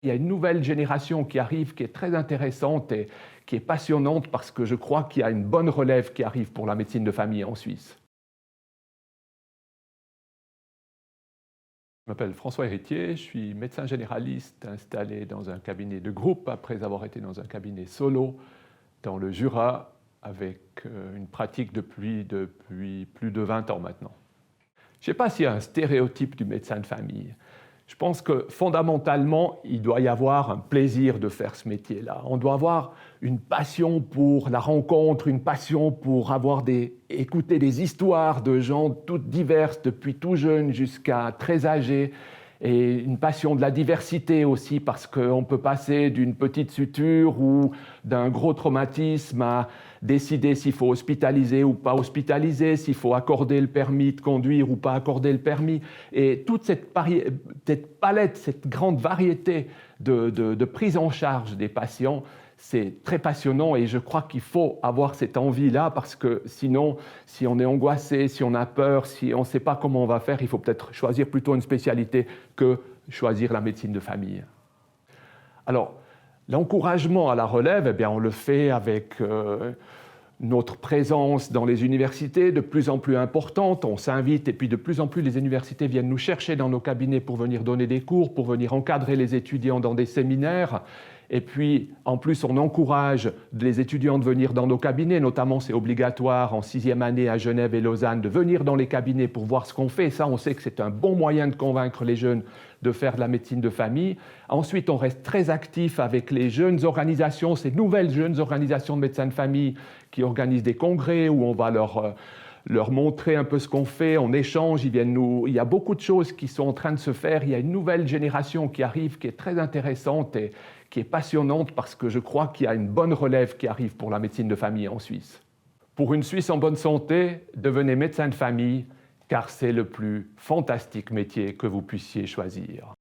Il y a une nouvelle génération qui arrive, qui est très intéressante et qui est passionnante parce que je crois qu'il y a une bonne relève qui arrive pour la médecine de famille en Suisse. Je m'appelle François Héritier, je suis médecin généraliste installé dans un cabinet de groupe après avoir été dans un cabinet solo dans le Jura avec une pratique depuis plus de 20 ans maintenant. Je ne sais pas s'il y a un stéréotype du médecin de famille. Je pense que fondamentalement, il doit y avoir un plaisir de faire ce métier-là. On doit avoir une passion pour la rencontre, une passion pour écouter des histoires de gens toutes diverses, depuis tout jeune jusqu'à très âgés, et une passion de la diversité aussi, parce qu'on peut passer d'une petite suture ou d'un gros traumatisme à décider s'il faut hospitaliser ou pas hospitaliser, s'il faut accorder le permis de conduire ou pas accorder le permis. Et toute cette palette, cette grande variété de prise en charge des patients, c'est très passionnant et je crois qu'il faut avoir cette envie-là parce que sinon, si on est angoissé, si on a peur, si on ne sait pas comment on va faire, il faut peut-être choisir plutôt une spécialité que choisir la médecine de famille. Alors, l'encouragement à la relève, eh bien, on le fait avec notre présence dans les universités de plus en plus importante. On s'invite et puis de plus en plus les universités viennent nous chercher dans nos cabinets pour venir donner des cours, pour venir encadrer les étudiants dans des séminaires. Et puis, en plus, on encourage les étudiants de venir dans nos cabinets, notamment c'est obligatoire en 6e année à Genève et Lausanne de venir dans les cabinets pour voir ce qu'on fait. Ça, on sait que c'est un bon moyen de convaincre les jeunes de faire de la médecine de famille. Ensuite, on reste très actif avec les jeunes organisations, ces nouvelles jeunes organisations de médecins de famille qui organisent des congrès où on va leur montrer un peu ce qu'on fait, on échange, il y a beaucoup de choses qui sont en train de se faire, il y a une nouvelle génération qui arrive, qui est très intéressante et qui est passionnante parce que je crois qu'il y a une bonne relève qui arrive pour la médecine de famille en Suisse. Pour une Suisse en bonne santé, devenez médecin de famille car c'est le plus fantastique métier que vous puissiez choisir.